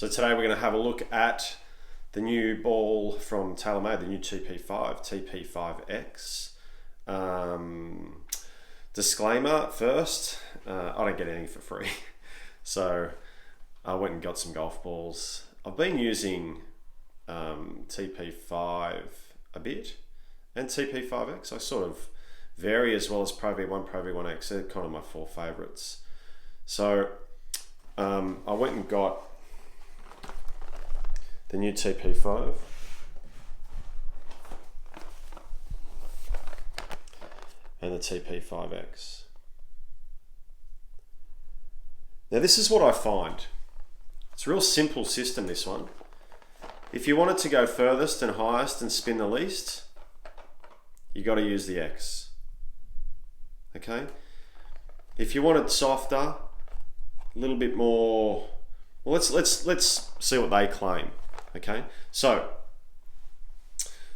So today we're going to have a look at the new ball from Taylormade, the new TP5 disclaimer first, I don't get anything for free. So I went and got some golf balls. I've been using TP5 a bit and TP5X. I sort of vary, as well as Pro V1, Pro V1X. They're kind of my four favorites. So I went and got the new TP5 and the TP5X. Now this is what I find. It's a real simple system, this one. If you want it to go furthest and highest and spin the least, you got to use the X. Okay? If you want it softer, a little bit more, well, let's see what they claim. Okay? So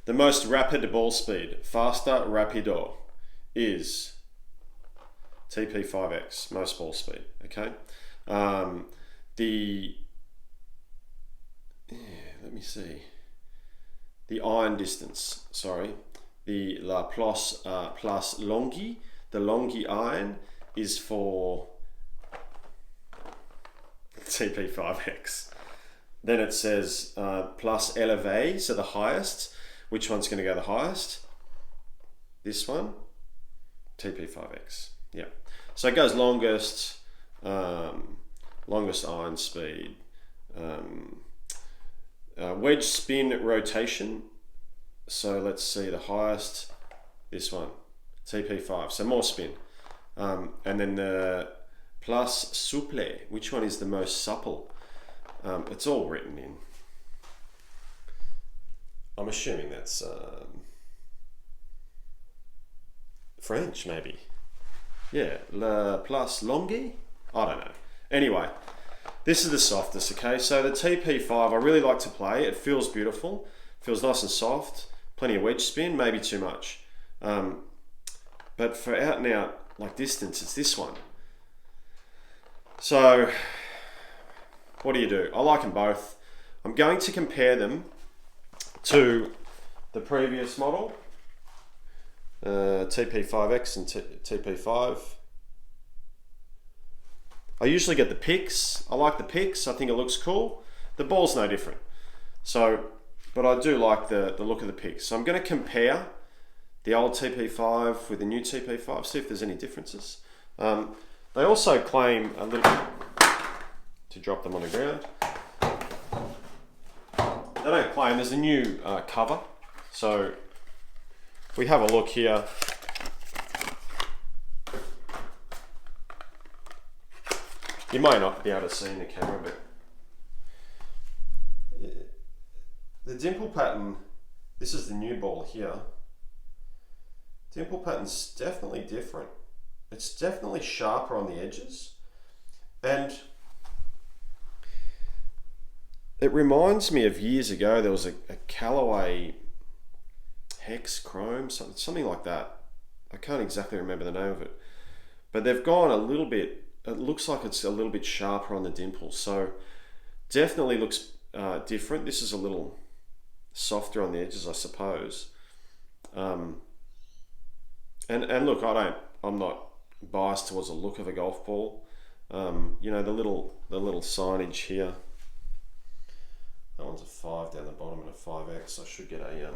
the most rapid ball speed, faster rapido, is TP5X, most ball speed. Okay? Let me see. The iron distance, sorry, the La Plus Longi, the Longi iron is for TP5X. Then it says plus Elevate, so the highest. Which one's going to go the highest? This one, TP5X. Yeah. So it goes longest, longest iron speed. Wedge spin rotation. So let's see the highest. This one, TP5. So more spin. And then the plus souple. Which one is the most supple? It's all written in. I'm assuming that's French, maybe. Yeah, le plus longi? I don't know. Anyway, this is the softest, okay? So the TP5, I really like to play. It feels beautiful. Feels nice and soft. Plenty of wedge spin, maybe too much. But for out and out, like distance, it's this one. So what do? I like them both. I'm going to compare them to the previous model, TP5X and TP5. I usually get the pics. I like the pics. I think it looks cool. The ball's no different. So, but I do like the look of the pics. So I'm going to compare the old TP5 with the new TP5, see if there's any differences. They also claim a little bit to drop them on the ground. They don't claim, there's a new cover. So we have a look here. You may not be able to see in the camera, but the dimple pattern, this is the new ball here. Dimple pattern's definitely different. It's definitely sharper on the edges. And it reminds me of years ago, there was a Callaway Hex Chrome, something like that. I can't exactly remember the name of it. But they've gone a little bit, it looks like it's a little bit sharper on the dimples. So definitely looks different. This is a little softer on the edges, I suppose. And look, I'm not biased towards the look of a golf ball. You know, the little signage here. That one's a 5 down the bottom and a 5X. I should get a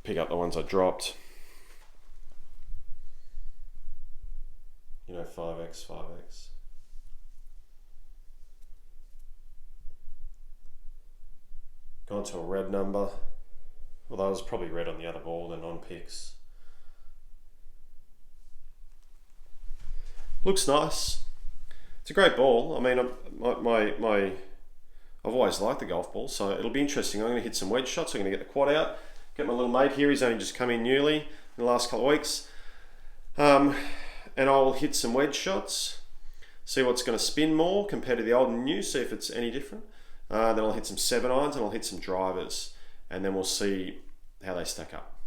pick up the ones I dropped. You know, 5X. Gone to a red number. Although it was probably red on the other ball than on pics. Looks nice. It's a great ball. I mean, I've always liked the golf ball, so it'll be interesting. I'm going to hit some wedge shots. I'm going to get the quad out. Get my little mate here. He's only just come in newly in the last couple of weeks. And I'll hit some wedge shots. See what's going to spin more compared to the old and new. See if it's any different. Then I'll hit some 7-irons and I'll hit some drivers. And then we'll see how they stack up.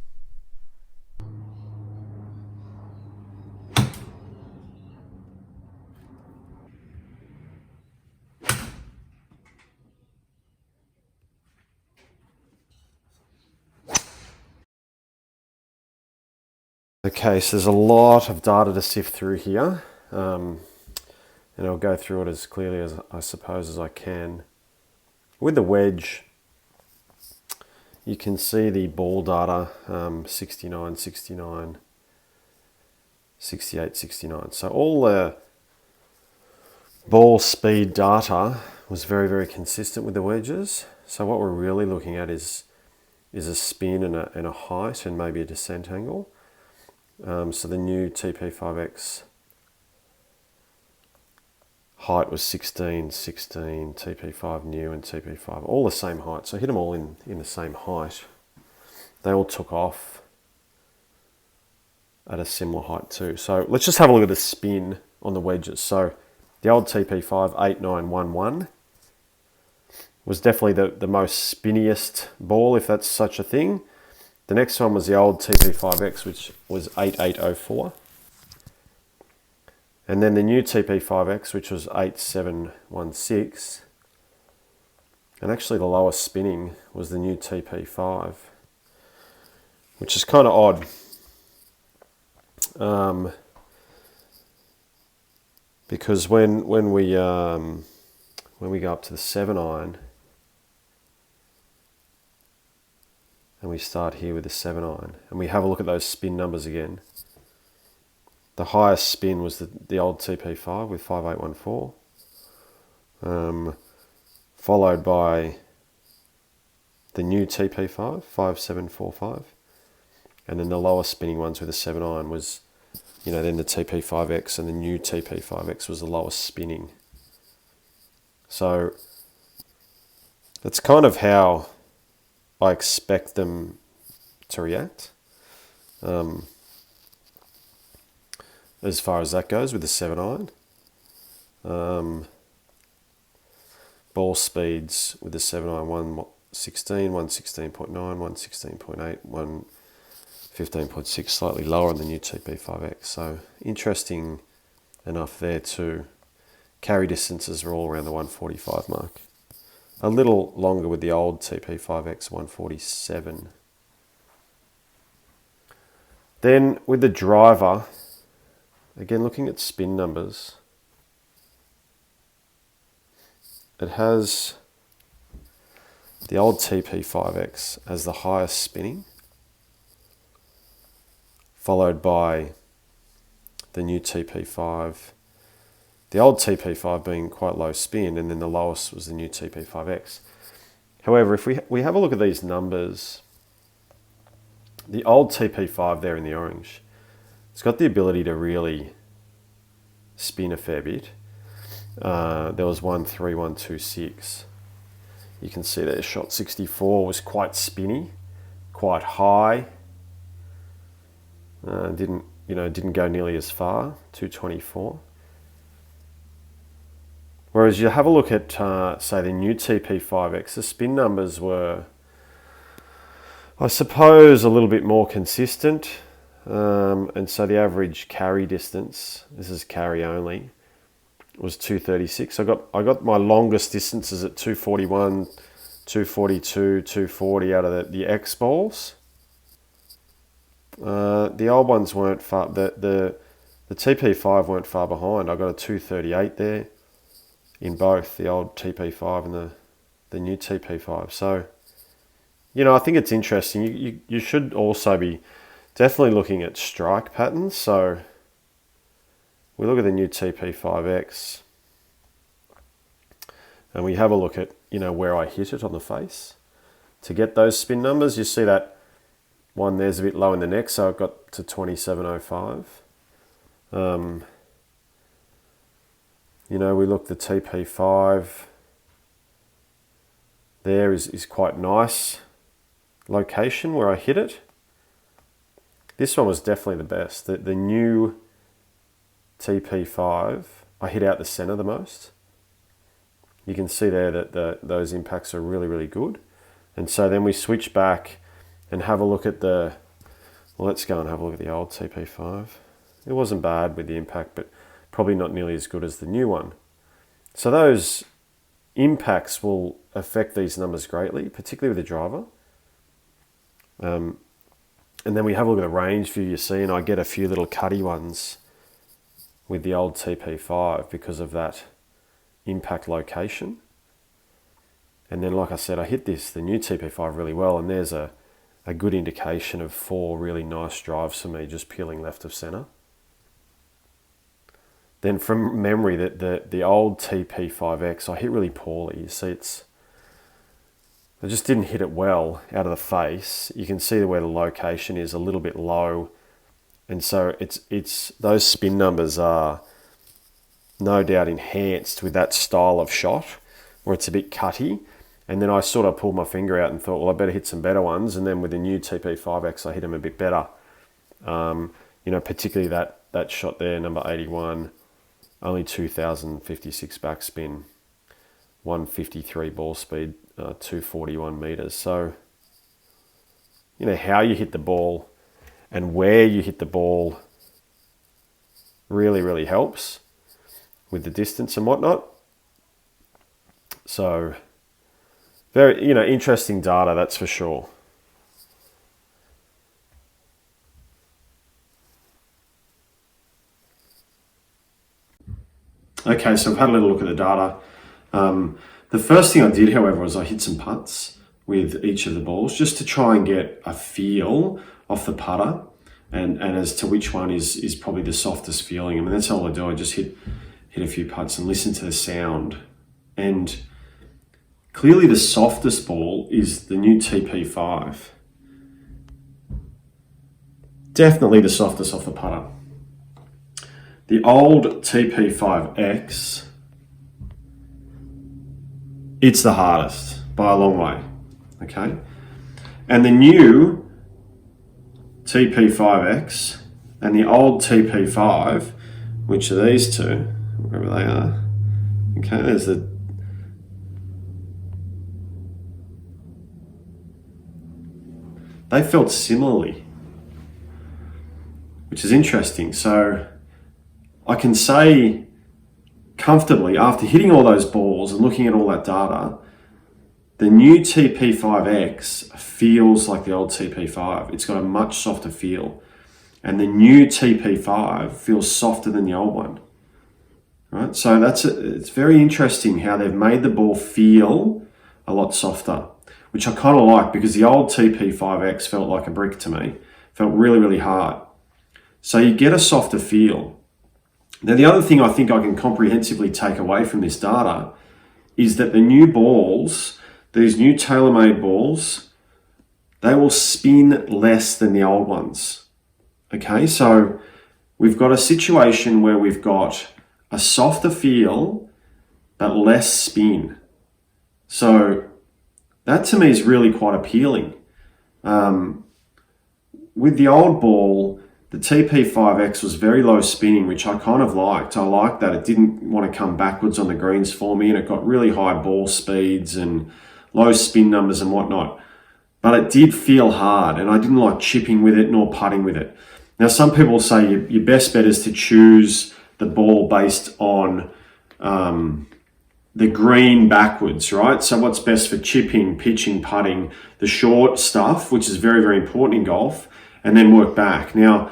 Okay, so there's a lot of data to sift through here, and I'll go through it as clearly as I suppose as I can. With the wedge, you can see the ball data, 69, 69, 68, 69. So all the ball speed data was very, very consistent with the wedges. So what we're really looking at is a spin and a height and maybe a descent angle. So the new TP5X height was 16, 16, TP5 new and TP5, all the same height. So I hit them all in the same height. They all took off at a similar height too. So let's just have a look at the spin on the wedges. So the old TP5 8911 was definitely the most spinniest ball, if that's such a thing. The next one was the old TP5X, which was 8804. And then the new TP5X, which was 8716. And actually the lowest spinning was the new TP5, which is kind of odd. Because when we go up to the 7-iron, and we start here with the 7-iron, and we have a look at those spin numbers again. The highest spin was the old TP5 with 5814, followed by the new TP5, 5745, and then the lowest spinning ones with the 7-iron was, then the TP5X, and the new TP5X was the lowest spinning. So that's kind of how I expect them to react. As far as that goes with the 7-iron. Ball speeds with the 7-iron, 116, 116.9, 116.8, 115.6, slightly lower on the new TP5X. So interesting enough there too. Carry distances are all around the 145 mark. A little longer with the old TP5X, 147. Then with the driver, again looking at spin numbers, it has the old TP5X as the highest spinning, followed by the new TP5. The old TP5 being quite low spin, and then the lowest was the new TP5X. However, if we have a look at these numbers, the old TP5 there in the orange, it's got the ability to really spin a fair bit. There was 13126. You can see there, shot 64 was quite spinny, quite high. Didn't go nearly as far, 224. Whereas you have a look at, say, the new TP5X, the spin numbers were, I suppose, a little bit more consistent. And so the average carry distance, this is carry only, was 236. I got my longest distances at 241, 242, 240 out of the X balls. The old ones weren't far, the TP5 weren't far behind. I got a 238 there in both the old TP5 and the new TP5. So, I think it's interesting. You should also be definitely looking at strike patterns. So we look at the new TP5X and we have a look at, where I hit it on the face to get those spin numbers. You see that one there's a bit low in the neck, so I've got to 2705. We look the TP5 there is quite nice location where I hit it. This one was definitely the best. The new TP5, I hit out the center the most. You can see there that those impacts are really, really good. And so then we switch back and have a look at let's go and have a look at the old TP5. It wasn't bad with the impact, but probably not nearly as good as the new one. So those impacts will affect these numbers greatly, particularly with the driver. And then we have a look at the range view, you see, and I get a few little cutty ones with the old TP5 because of that impact location. And then, like I said, I hit the new TP5 really well, and there's a good indication of 4 really nice drives for me just peeling left of center. Then from memory, the old TP5X, I hit really poorly. You see, I just didn't hit it well out of the face. You can see where the location is a little bit low, and so it's those spin numbers are no doubt enhanced with that style of shot where it's a bit cutty. And then I sort of pulled my finger out and thought, well, I better hit some better ones. And then with the new TP5X, I hit them a bit better. Particularly that shot there, number 81, only 2,056 backspin, 153 ball speed, 241 meters. So, how you hit the ball and where you hit the ball really, really helps with the distance and whatnot. So, very, interesting data, that's for sure. Okay, so I've had a little look at the data. The first thing I did, however, was I hit some putts with each of the balls just to try and get a feel off the putter and as to which one is probably the softest feeling. I mean, that's all I do. I just hit a few putts and listen to the sound. And clearly the softest ball is the new TP5. Definitely the softest off the putter. The old TP5X, it's the hardest by a long way, okay? And the new TP5X and the old TP5, which are these two, wherever they are, okay, there's they felt similarly, which is interesting. So I can say comfortably, after hitting all those balls and looking at all that data, the new TP5X feels like the old TP5. It's got a much softer feel. And the new TP5 feels softer than the old one. Right? So it's very interesting how they've made the ball feel a lot softer, which I kind of like, because the old TP5X felt like a brick to me. Felt really, really hard. So you get a softer feel. Now, the other thing I think I can comprehensively take away from this data is that the new balls, these new Taylormade balls, they will spin less than the old ones. Okay, so we've got a situation where we've got a softer feel, but less spin. So that to me is really quite appealing. With the old ball, the TP5X was very low spinning, which I kind of liked. I liked that it didn't want to come backwards on the greens for me, and it got really high ball speeds and low spin numbers and whatnot. But it did feel hard, and I didn't like chipping with it nor putting with it. Now, some people say your best bet is to choose the ball based on the green backwards, right? So what's best for chipping, pitching, putting, the short stuff, which is very, very important in golf, and then work back. Now,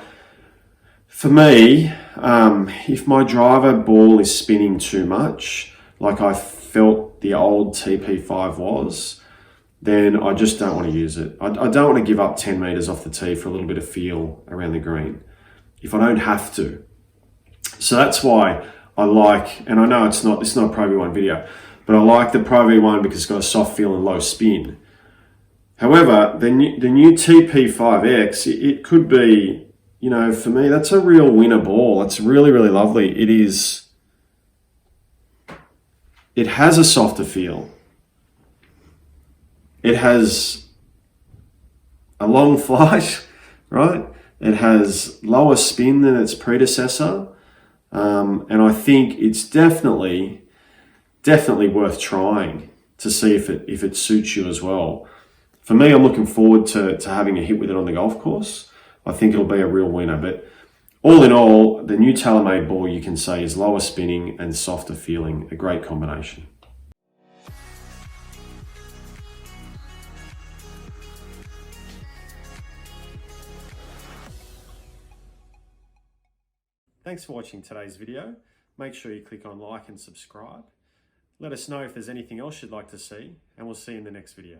for me, if my driver ball is spinning too much, like I felt the old TP5 was, then I just don't want to use it. I don't want to give up 10 meters off the tee for a little bit of feel around the green if I don't have to. So that's why I like, and I know it's not a Pro V1 video, but I like the Pro V1 because it's got a soft feel and low spin. However, the new TP5X, it could be, for me, that's a real winner ball. It's really, really lovely. It has a softer feel. It has a long flight, right? It has lower spin than its predecessor. And I think it's definitely worth trying to see if it suits you as well. For me, I'm looking forward to having a hit with it on the golf course. I think it'll be a real winner. But all in all, the new Taylormade ball, you can say, is lower spinning and softer feeling. A great combination. Thanks for watching today's video. Make sure you click on like and subscribe. Let us know if there's anything else you'd like to see, and we'll see you in the next video.